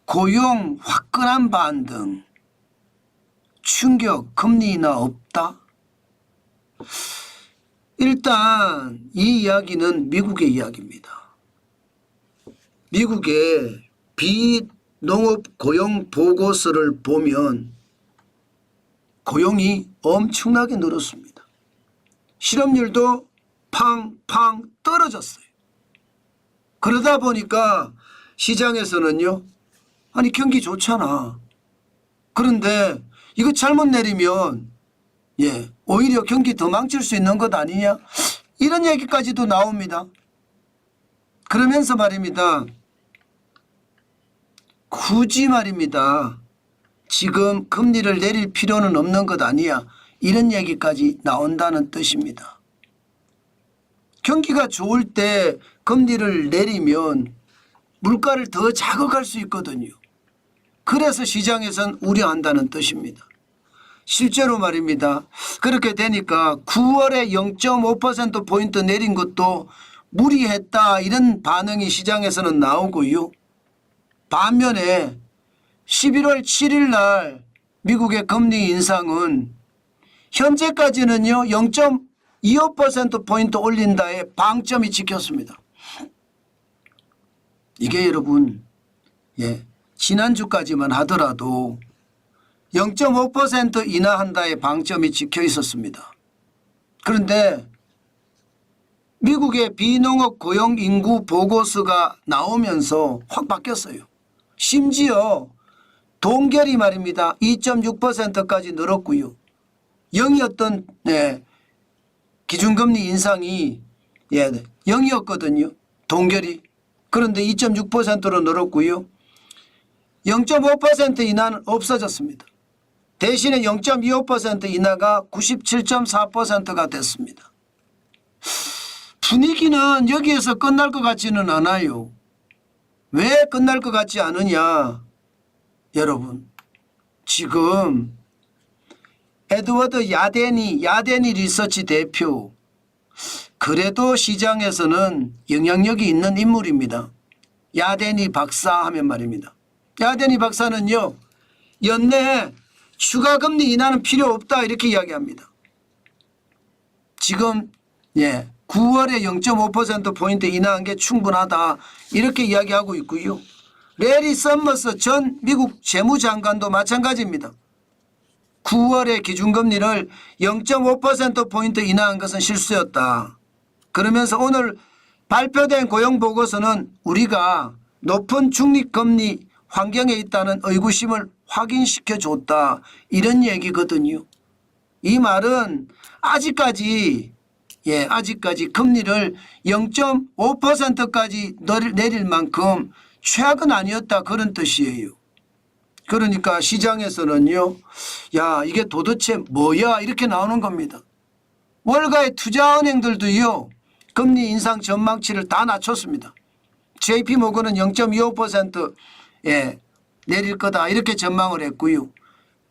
고용 화끈한 반등, 충격 금리 인하 없다. 일단 이 이야기는 미국의 이야기입니다. 미국의 비농업 고용 보고서를 보면 고용이 엄청나게 늘었습니다. 실업률도 팡팡 떨어졌어요. 그러다 보니까 시장에서는요, 아니 경기 좋잖아. 그런데 이거 잘못 내리면 오히려 경기 더 망칠 수 있는 것 아니냐? 이런 얘기까지도 나옵니다. 그러면서 말입니다. 굳이 말입니다. 지금 금리를 내릴 필요는 없는 것 아니야. 이런 얘기까지 나온다는 뜻입니다. 경기가 좋을 때 금리를 내리면 물가를 더 자극할 수 있거든요. 그래서 시장에선 우려한다는 뜻입니다. 실제로 말입니다. 그렇게 되니까 9월에 0.5%포인트 내린 것도 무리했다, 이런 반응이 시장에서는 나오고요. 반면에 11월 7일 날 미국의 금리 인상은 현재까지는요 0.25%포인트 올린다에 방점이 찍혔습니다. 이게 여러분 지난주까지만 하더라도 0.5% 인하한다에 방점이 찍혀 있었습니다. 그런데 미국의 비농업 고용 인구 보고서가 나오면서 확 바뀌었어요. 심지어 동결이 말입니다. 2.6%까지 늘었고요. 0이었던 기준금리 인상이 0이었거든요. 동결이. 그런데 2.6%로 늘었고요. 0.5% 인하는 없어졌습니다. 대신에 0.25% 인하가 97.4%가 됐습니다. 분위기는 여기에서 끝날 것 같지는 않아요. 왜 끝날 것 같지 않으냐? 여러분, 지금 에드워드 야데니 리서치 대표, 그래도 시장에서는 영향력이 있는 인물입니다. 야데니 박사 하면 말입니다. 야데니 박사는요, 연내에 추가 금리 인하는 필요 없다, 이렇게 이야기합니다. 지금 9월에 0.5%포인트 인하한 게 충분하다, 이렇게 이야기하고 있고요. 레리 서머스 전 미국 재무장관도 마찬가지입니다. 9월에 기준금리를 0.5%포인트 인하한 것은 실수였다. 그러면서 오늘 발표된 고용보고서는 우리가 높은 중립금리 환경에 있다는 의구심을 확인시켜줬다, 이런 얘기거든요. 이 말은 아직까지 금리를 0.5%까지 내릴 만큼 최악은 아니었다, 그런 뜻이에요. 그러니까 시장에서는요, 야 이게 도대체 뭐야, 이렇게 나오는 겁니다. 월가의 투자은행들도요 금리 인상 전망치를 다 낮췄습니다. JP모건은 0.25% 내릴 거다, 이렇게 전망을 했고요.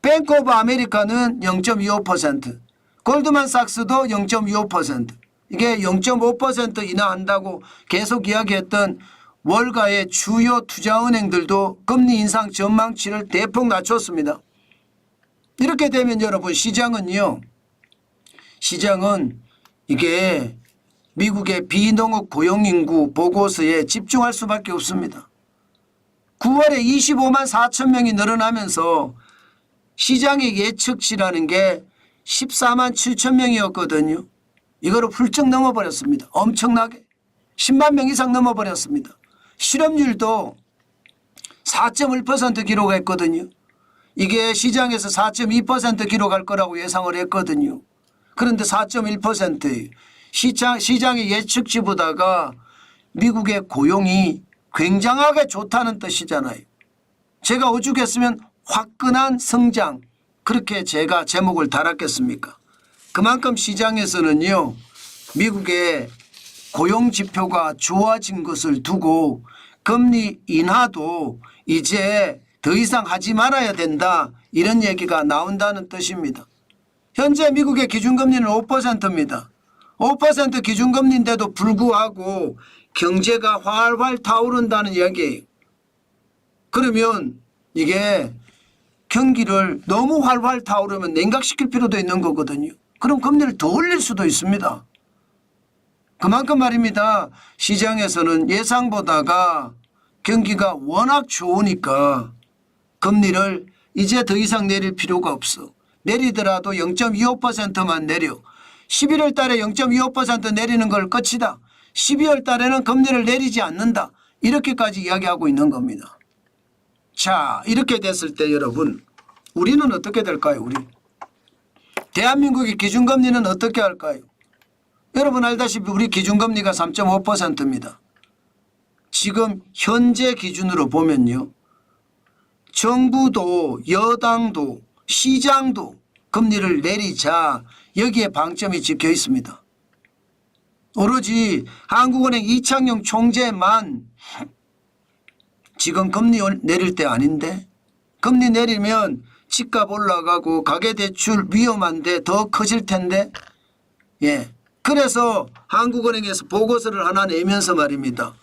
뱅크 오브 아메리카는 0.25%, 골드만삭스도 0.25%, 이게 0.5% 인하한다고 계속 이야기했던 월가의 주요 투자은행들도 금리 인상 전망치를 대폭 낮췄습니다. 이렇게 되면 여러분, 시장은 이게 미국의 비농업 고용인구 보고서에 집중할 수밖에 없습니다. 9월에 25만 4천 명이 늘어나면서 시장의 예측치라는 게 14만 7천 명이었거든요. 이거를 훌쩍 넘어버렸습니다. 엄청나게 10만 명 이상 넘어버렸습니다. 실업률도 4.1% 기록했거든요. 이게 시장에서 4.2% 기록할 거라고 예상을 했거든요. 그런데 4.1%예요. 시장의 예측치보다가 미국의 고용이 굉장하게 좋다는 뜻이잖아요. 제가 오죽했으면 화끈한 성장, 그렇게 제가 제목을 달았겠습니까? 그만큼 시장에서는요, 미국의 고용지표가 좋아진 것을 두고 금리 인하도 이제 더 이상 하지 말아야 된다, 이런 얘기가 나온다는 뜻입니다. 현재 미국의 기준금리는 5%입니다. 5% 기준금리인데도 불구하고 경제가 활활 타오른다는 이야기예요. 그러면 이게 경기를 너무 활활 타오르면 냉각시킬 필요도 있는 거거든요. 그럼 금리를 더 올릴 수도 있습니다. 그만큼 말입니다. 시장에서는 예상보다가 경기가 워낙 좋으니까 금리를 이제 더 이상 내릴 필요가 없어. 내리더라도 0.25%만 내려. 11월 달에 0.25% 내리는 걸 끝이다. 12월 달에는 금리를 내리지 않는다. 이렇게까지 이야기하고 있는 겁니다. 자, 이렇게 됐을 때 여러분, 우리는 어떻게 될까요? 우리 대한민국의 기준금리는 어떻게 할까요? 여러분 알다시피 우리 기준금리가 3.5%입니다. 지금 현재 기준으로 보면요, 정부도 여당도 시장도 금리를 내리자 여기에 방점이 찍혀 있습니다. 오로지 한국은행 이창용 총재만 지금 금리 내릴 때 아닌데, 금리 내리면 집값 올라가고 가계대출 위험한데 더 커질 텐데, 예, 그래서 한국은행에서 보고서를 하나 내면서 말입니다.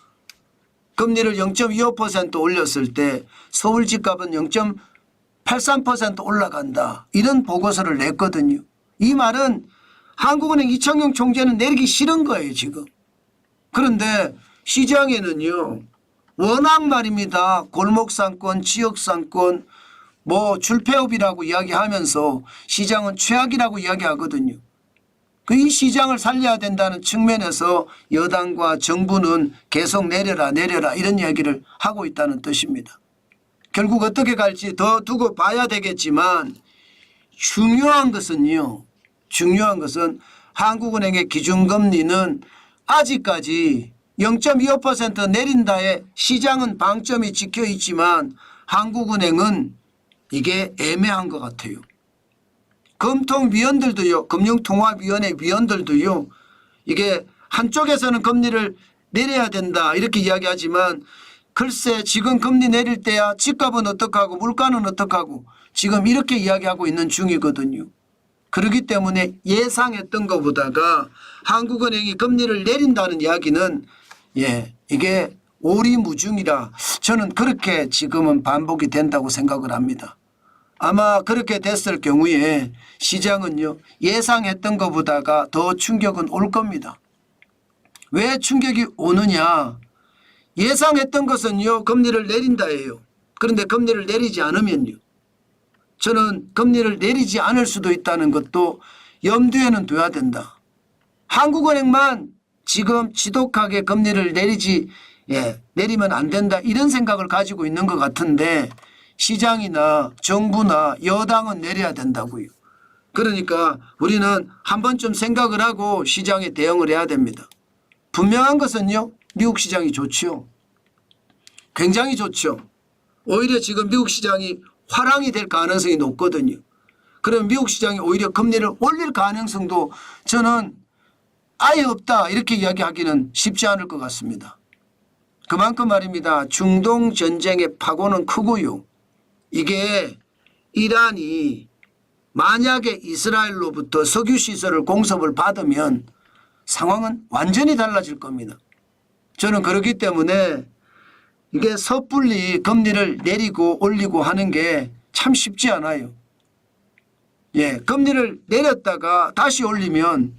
금리를 0.25% 올렸을 때 서울 집값은 0.83% 올라간다. 이런 보고서를 냈거든요. 이 말은 한국은행 이창용 총재는 내리기 싫은 거예요 지금. 그런데 시장에는요 워낙 말입니다. 골목상권 지역상권 뭐 줄폐업이라고 이야기하면서 시장은 최악이라고 이야기하거든요. 이 시장을 살려야 된다는 측면에서 여당과 정부는 계속 내려라 이런 이야기를 하고 있다는 뜻입니다. 결국 어떻게 갈지 더 두고 봐야 되겠지만 중요한 것은 한국은행의 기준금리는 아직까지 0.25% 내린다에 시장은 방점이 찍혀 있지만 한국은행은 이게 애매한 것 같아요. 금통위원들도요, 금융통화위원회 위원들도요, 이게 한쪽에서는 금리를 내려야 된다 이렇게 이야기하지만 글쎄 지금 금리 내릴 때야 집값은 어떡하고 물가는 어떡하고 지금 이렇게 이야기하고 있는 중이거든요. 그렇기 때문에 예상했던 것보다가 한국은행이 금리를 내린다는 이야기는 이게 오리무중이라 저는 그렇게 지금은 반복이 된다고 생각을 합니다. 아마 그렇게 됐을 경우에 시장은요 예상했던 것보다가 더 충격은 올 겁니다. 왜 충격이 오느냐. 예상했던 것은요 금리를 내린다예요. 그런데 금리를 내리지 않으면요, 저는 금리를 내리지 않을 수도 있다는 것도 염두에는 둬야 된다. 한국은행만 지금 지독하게 금리를 내리면 안 된다 이런 생각을 가지고 있는 것 같은데 시장이나 정부나 여당은 내려야 된다고요. 그러니까 우리는 한 번쯤 생각을 하고 시장에 대응을 해야 됩니다. 분명한 것은요 미국 시장이 좋죠. 굉장히 좋죠. 오히려 지금 미국 시장이 화랑이 될 가능성이 높거든요. 그럼 미국 시장이 오히려 금리를 올릴 가능성도 저는 아예 없다 이렇게 이야기하기는 쉽지 않을 것 같습니다. 그만큼 말입니다. 중동 전쟁의 파고는 크고요. 이게 이란이 만약에 이스라엘로부터 석유시설을 공습을 받으면 상황은 완전히 달라질 겁니다. 저는 그렇기 때문에 이게 섣불리 금리를 내리고 올리고 하는 게 참 쉽지 않아요. 금리를 내렸다가 다시 올리면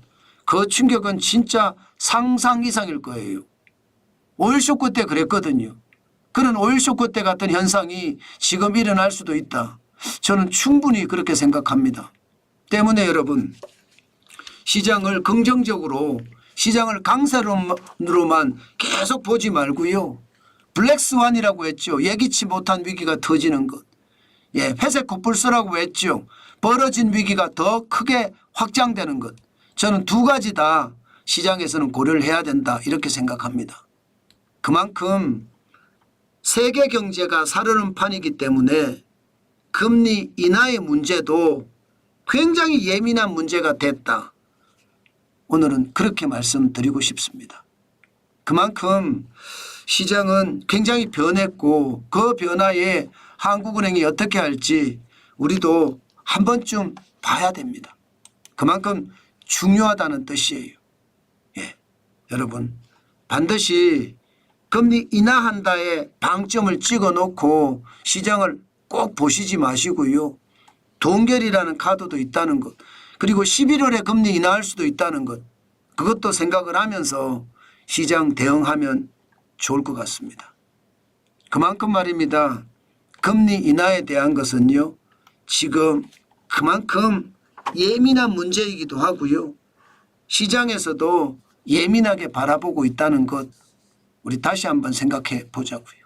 그 충격은 진짜 상상 이상일 거예요. 오일 쇼크 때 그랬거든요. 그런 오일 쇼크 때 같은 현상이 지금 일어날 수도 있다. 저는 충분히 그렇게 생각합니다. 때문에 여러분 시장을 긍정적으로 시장을 강세로만 계속 보지 말고요. 블랙스완이라고 했죠. 예기치 못한 위기가 터지는 것. 회색 코뿔소라고 했죠. 벌어진 위기가 더 크게 확장되는 것. 저는 두 가지 다 시장에서는 고려를 해야 된다 이렇게 생각합니다. 그만큼 세계 경제가 살아는 판이기 때문에 금리 인하의 문제도 굉장히 예민한 문제가 됐다. 오늘은 그렇게 말씀드리고 싶습니다. 그만큼 시장은 굉장히 변했고 그 변화에 한국은행이 어떻게 할지 우리도 한 번쯤 봐야 됩니다. 그만큼 중요하다는 뜻이에요. 여러분 반드시 금리 인하한다에 방점을 찍어 놓고 시장을 꼭 보시지 마시고요. 동결이라는 카드도 있다는 것, 그리고 11월에 금리 인하할 수도 있다는 것, 그것도 생각을 하면서 시장 대응하면 좋을 것 같습니다. 그만큼 말입니다. 금리 인하에 대한 것은요, 지금 그만큼 예민한 문제이기도 하고요. 시장에서도 예민하게 바라보고 있다는 것, 우리 다시 한번 생각해 보자고요.